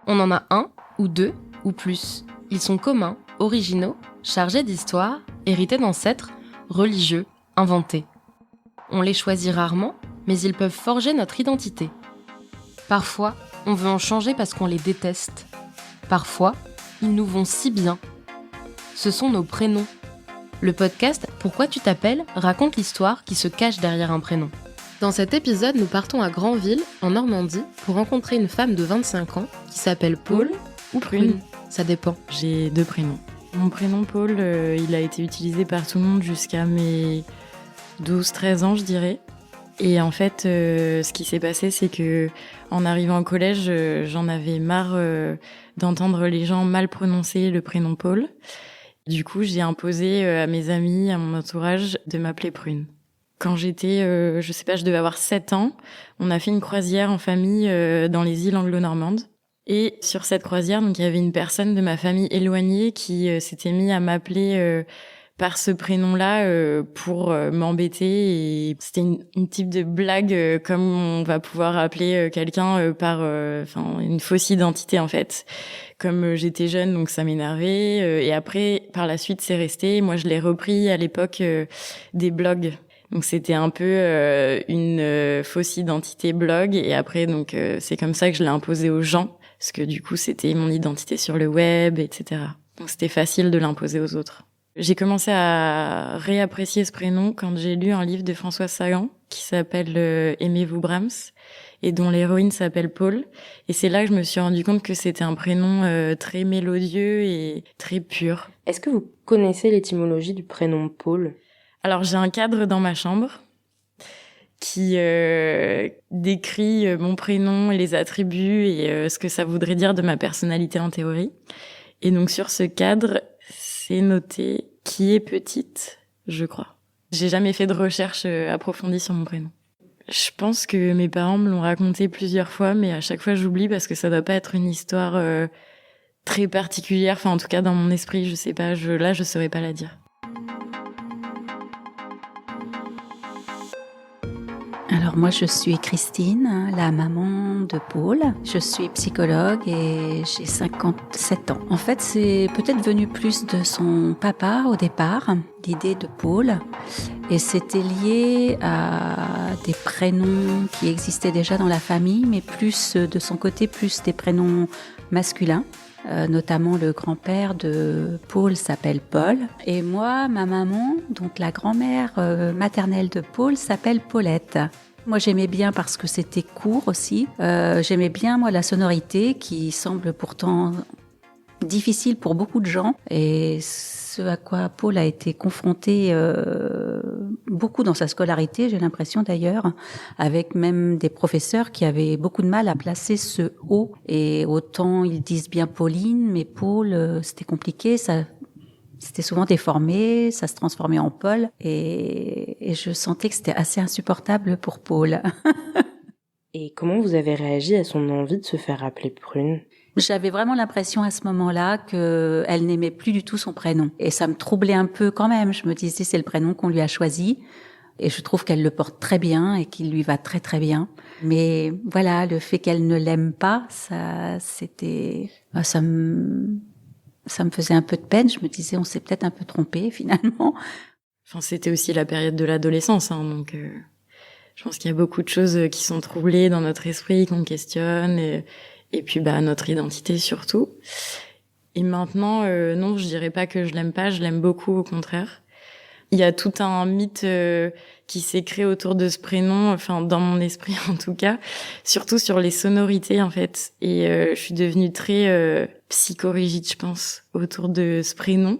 On en a un, ou deux, ou plus. Ils sont communs, originaux, chargés d'histoire, hérités d'ancêtres, religieux, inventés. On les choisit rarement, mais ils peuvent forger notre identité. Parfois, on veut en changer parce qu'on les déteste. Parfois, ils nous vont si bien. Ce sont nos prénoms. Le podcast « Pourquoi tu t'appelles » raconte l'histoire qui se cache derrière un prénom. Dans cet épisode, nous partons à Granville, en Normandie, pour rencontrer une femme de 25 ans qui s'appelle Paul ou Prune. Ça dépend. J'ai 2 prénoms. Mon prénom Paul, il a été utilisé par tout le monde jusqu'à mes 12-13 ans, je dirais. Et en fait, ce qui s'est passé, c'est que en arrivant au collège, j'en avais marre d'entendre les gens mal prononcer le prénom Paul. Du coup, j'ai imposé à mes amis, à mon entourage, de m'appeler Prune. Quand j'étais, je devais avoir 7 ans, on a fait une croisière en famille dans les îles anglo-normandes. Et sur cette croisière, donc il y avait une personne de ma famille éloignée qui s'était mis à m'appeler par ce prénom-là pour m'embêter. Et c'était une type de blague comme on va pouvoir appeler quelqu'un par une fausse identité en fait. Comme j'étais jeune, donc ça m'énervait. Et après, par la suite, c'est resté. Moi, je l'ai repris à l'époque des blogs. Donc c'était un peu une fausse identité blog. Et après, donc c'est comme ça que je l'ai imposé aux gens. Parce que du coup, c'était mon identité sur le web, etc. Donc c'était facile de l'imposer aux autres. J'ai commencé à réapprécier ce prénom quand j'ai lu un livre de Françoise Sagan qui s'appelle Aimez-vous Brahms et dont l'héroïne s'appelle Paul. Et c'est là que je me suis rendu compte que c'était un prénom très mélodieux et très pur. Est-ce que vous connaissez l'étymologie du prénom Paul ? Alors j'ai un cadre dans ma chambre qui décrit mon prénom et les attributs et ce que ça voudrait dire de ma personnalité en théorie. Et donc sur ce cadre, c'est noté qui est petite, je crois. J'ai jamais fait de recherche approfondie sur mon prénom. Je pense que mes parents me l'ont raconté plusieurs fois, mais à chaque fois j'oublie parce que ça doit pas être une histoire très particulière. Enfin, en tout cas, dans mon esprit, je sais pas. Je saurais pas la dire. Alors moi je suis Christine, la maman de Paul. Je suis psychologue et j'ai 57 ans. En fait c'est peut-être venu plus de son papa au départ, l'idée de Paul. Et c'était lié à des prénoms qui existaient déjà dans la famille, mais plus de son côté, plus des prénoms masculins. Notamment le grand-père de Paul s'appelle Paul. Et moi, ma maman, donc la grand-mère maternelle de Paul, s'appelle Paulette. Moi, j'aimais bien parce que c'était court aussi. J'aimais bien, moi, la sonorité qui semble pourtant difficile pour beaucoup de gens. Et ce à quoi Paul a été confronté beaucoup dans sa scolarité, j'ai l'impression d'ailleurs, avec même des professeurs qui avaient beaucoup de mal à placer ce « O ». Et autant ils disent bien Pauline, mais Paul, c'était compliqué, ça... C'était souvent déformé, ça se transformait en Paul, et je sentais que c'était assez insupportable pour Paul. Et comment vous avez réagi à son envie de se faire appeler Prune ? J'avais vraiment l'impression à ce moment-là qu'elle n'aimait plus du tout son prénom. Et ça me troublait un peu quand même. Je me disais, c'est le prénom qu'on lui a choisi. Et je trouve qu'elle le porte très bien et qu'il lui va très très bien. Mais voilà, le fait qu'elle ne l'aime pas, ça me faisait un peu de peine. Je me disais, on s'est peut-être un peu trompé finalement. Enfin, c'était aussi la période de l'adolescence, hein, donc je pense qu'il y a beaucoup de choses qui sont troublées dans notre esprit, qu'on questionne, et puis notre identité surtout. Et maintenant, non, je dirais pas que je l'aime pas, je l'aime beaucoup, au contraire. Il y a tout un mythe qui s'est créé autour de ce prénom, enfin dans mon esprit en tout cas, surtout sur les sonorités en fait. Et je suis devenue très psychorigide, je pense, autour de ce prénom.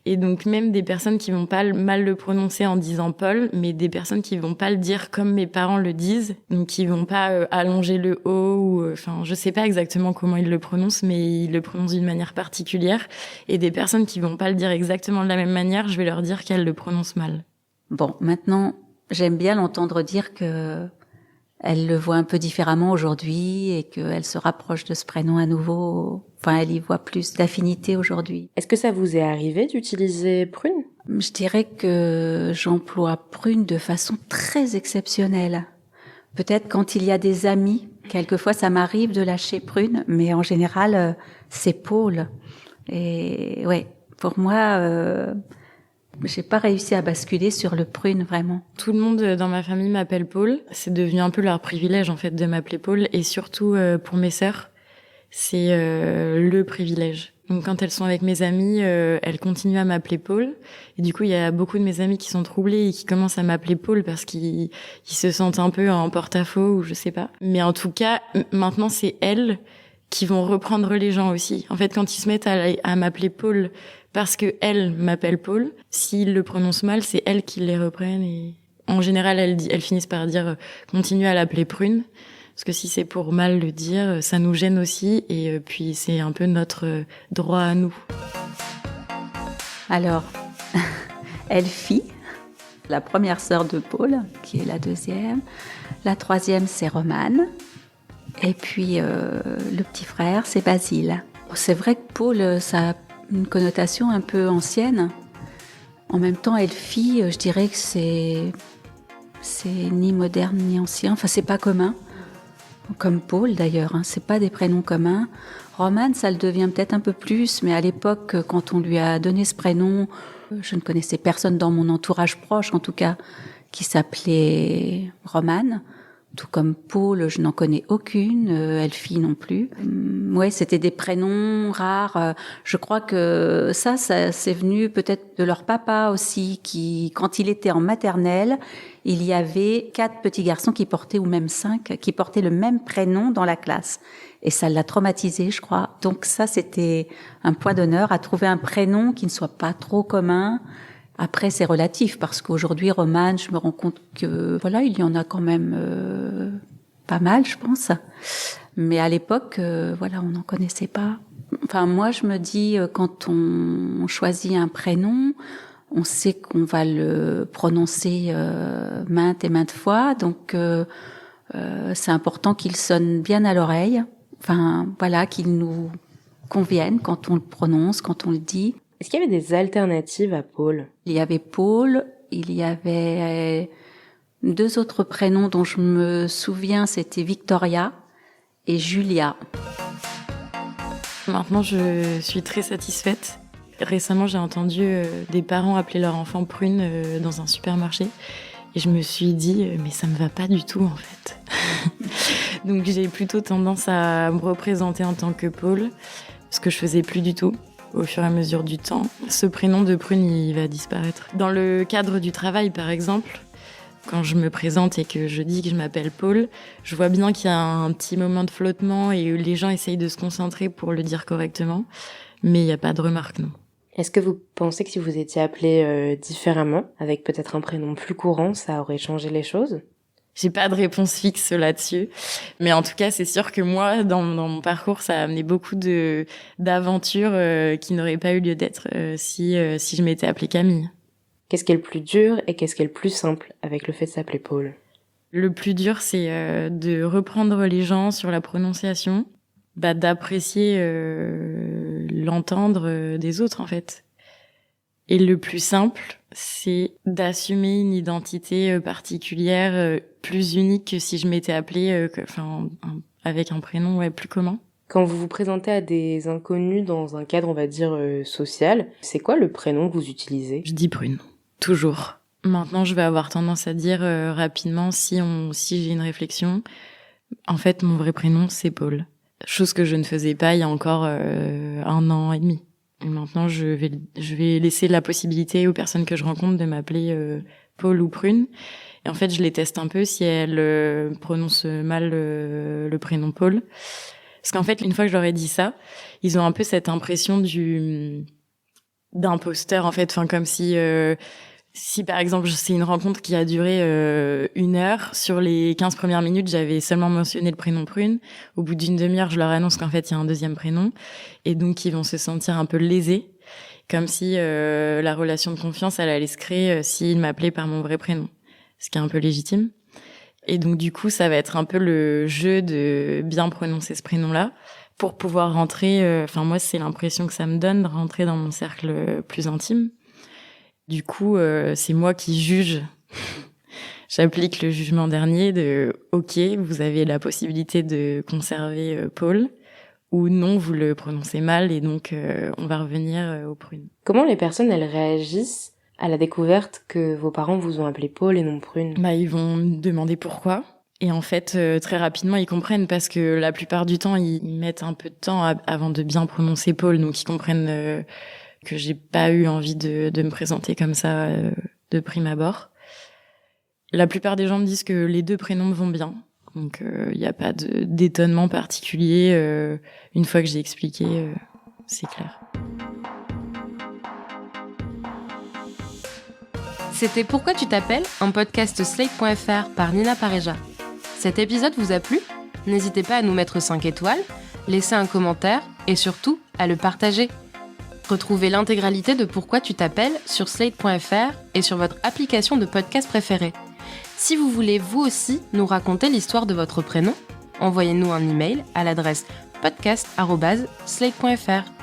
Et donc même des personnes qui vont pas mal le prononcer en disant Paul, mais des personnes qui vont pas le dire comme mes parents le disent, donc qui vont pas allonger le O ou enfin je sais pas exactement comment ils le prononcent, mais ils le prononcent d'une manière particulière. Et des personnes qui vont pas le dire exactement de la même manière, je vais leur dire qu'elles le prononcent mal. Bon, maintenant, j'aime bien l'entendre dire que elle le voit un peu différemment aujourd'hui et qu'elle se rapproche de ce prénom à nouveau. Enfin, elle y voit plus d'affinité aujourd'hui. Est-ce que ça vous est arrivé d'utiliser Prune ? Je dirais que j'emploie Prune de façon très exceptionnelle. Peut-être quand il y a des amis Quelquefois, ça m'arrive de lâcher Prune, mais en général, c'est Paul. Et ouais, pour moi, j'ai pas réussi à basculer sur le Prune, vraiment. Tout le monde dans ma famille m'appelle Paul. C'est devenu un peu leur privilège, en fait, de m'appeler Paul. Et surtout, pour mes sœurs, c'est le privilège. Donc, quand elles sont avec mes amies, elles continuent à m'appeler Paul. Et du coup, il y a beaucoup de mes amis qui sont troublés et qui commencent à m'appeler Paul parce qu'ils se sentent un peu en porte-à-faux ou je sais pas. Mais en tout cas, maintenant, c'est elles qui vont reprendre les gens aussi. En fait, quand ils se mettent à m'appeler Paul parce que elles m'appellent Paul, s'ils le prononcent mal, c'est elles qui les reprennent. Et en général, elles finissent par dire continue à l'appeler Prune. Parce que si c'est pour mal le dire, ça nous gêne aussi. Et puis, c'est un peu notre droit à nous. Alors, Elfie, la première sœur de Paul, qui est la deuxième. La troisième, c'est Romane. Et puis, le petit frère, c'est Basile. C'est vrai que Paul, ça a une connotation un peu ancienne. En même temps, Elfie, je dirais que c'est ni moderne ni ancien. Enfin, c'est pas commun. Comme Paul d'ailleurs, hein. C'est pas des prénoms communs. Romane, ça le devient peut-être un peu plus, mais à l'époque, quand on lui a donné ce prénom, je ne connaissais personne dans mon entourage proche, en tout cas, qui s'appelait Romane. Tout comme Paul, je n'en connais aucune, Elfie non plus. Ouais, c'était des prénoms rares. Je crois que ça c'est venu peut-être de leur papa aussi, qui, quand il était en maternelle, il y avait 4 petits garçons qui portaient, ou même 5, qui portaient le même prénom dans la classe. Et ça l'a traumatisé, je crois. Donc ça, c'était un point d'honneur à trouver un prénom qui ne soit pas trop commun. Après, c'est relatif, parce qu'aujourd'hui, Romane, je me rends compte que, voilà, il y en a quand même pas mal, je pense. Mais à l'époque, voilà, on n'en connaissait pas. Enfin, moi, je me dis, quand on choisit un prénom, on sait qu'on va le prononcer maintes et maintes fois, donc c'est important qu'il sonne bien à l'oreille. Enfin, voilà, qu'il nous convienne quand on le prononce, quand on le dit. Est-ce qu'il y avait des alternatives à Paul ? Il y avait Paul, il y avait 2 autres prénoms dont je me souviens, c'était Victoria et Julia. Maintenant, je suis très satisfaite. Récemment, j'ai entendu des parents appeler leur enfant Prune dans un supermarché. Et je me suis dit, mais ça me va pas du tout, en fait. Donc, j'ai plutôt tendance à me représenter en tant que Paul, ce que je faisais plus du tout. Au fur et à mesure du temps, ce prénom de Prune, il va disparaître. Dans le cadre du travail, par exemple, quand je me présente et que je dis que je m'appelle Paul, je vois bien qu'il y a un petit moment de flottement et les gens essayent de se concentrer pour le dire correctement, mais il n'y a pas de remarque, non. Est-ce que vous pensez que si vous étiez appelé différemment, avec peut-être un prénom plus courant, ça aurait changé les choses ? J'ai pas de réponse fixe là-dessus, mais en tout cas, c'est sûr que moi, dans mon parcours, ça a amené beaucoup d'aventures qui n'auraient pas eu lieu d'être si je m'étais appelée Camille. Qu'est-ce qui est le plus dur et qu'est-ce qui est le plus simple avec le fait de s'appeler Paul ? Le plus dur, c'est de reprendre les gens sur la prononciation, d'apprécier l'entendre des autres, en fait. Et le plus simple, c'est d'assumer une identité particulière, plus unique que si je m'étais appelée avec un prénom plus commun. Quand vous vous présentez à des inconnus dans un cadre, on va dire, social, c'est quoi le prénom que vous utilisez ? Je dis Prune, toujours. Maintenant, je vais avoir tendance à dire rapidement, si j'ai une réflexion, en fait, mon vrai prénom, c'est Paul. Chose que je ne faisais pas il y a encore 1 an et demi. Et maintenant, je vais laisser la possibilité aux personnes que je rencontre de m'appeler Paul ou Prune. Et en fait, je les teste un peu si elles prononcent mal le prénom Paul. Parce qu'en fait, une fois que je leur ai dit ça, ils ont un peu cette impression d'imposteur, en fait. Enfin, comme si par exemple, c'est une rencontre qui a duré 1 heure, sur les 15 premières minutes, j'avais seulement mentionné le prénom Prune. Au bout d'1 demi-heure, je leur annonce qu'en fait, il y a un 2e prénom. Et donc, ils vont se sentir un peu lésés, comme si la relation de confiance, elle allait se créer s'ils m'appelaient par mon vrai prénom. Ce qui est un peu légitime. Et donc, du coup, ça va être un peu le jeu de bien prononcer ce prénom-là pour pouvoir rentrer... moi, c'est l'impression que ça me donne de rentrer dans mon cercle plus intime. Du coup, c'est moi qui juge j'applique le jugement dernier de « Ok, vous avez la possibilité de conserver Paul » ou « Non, vous le prononcez mal et donc on va revenir aux prunes ». Comment les personnes, elles réagissent à la découverte que vos parents vous ont appelé Paul et non Prune ? Ils vont me demander pourquoi. Et en fait, très rapidement, ils comprennent parce que la plupart du temps, ils mettent un peu de temps avant de bien prononcer Paul. Donc, ils comprennent que j'ai pas eu envie de me présenter comme ça de prime abord. La plupart des gens me disent que les deux prénoms me vont bien. Donc, il n'y a pas d'étonnement particulier. Une fois que j'ai expliqué, c'est clair. C'était Pourquoi tu t'appelles, un podcast Slate.fr par Nina Pareja. Cet épisode vous a plu ? N'hésitez pas à nous mettre 5 étoiles, laisser un commentaire et surtout à le partager. Retrouvez l'intégralité de Pourquoi tu t'appelles sur Slate.fr et sur votre application de podcast préférée. Si vous voulez vous aussi nous raconter l'histoire de votre prénom, envoyez-nous un email à l'adresse podcast@slate.fr.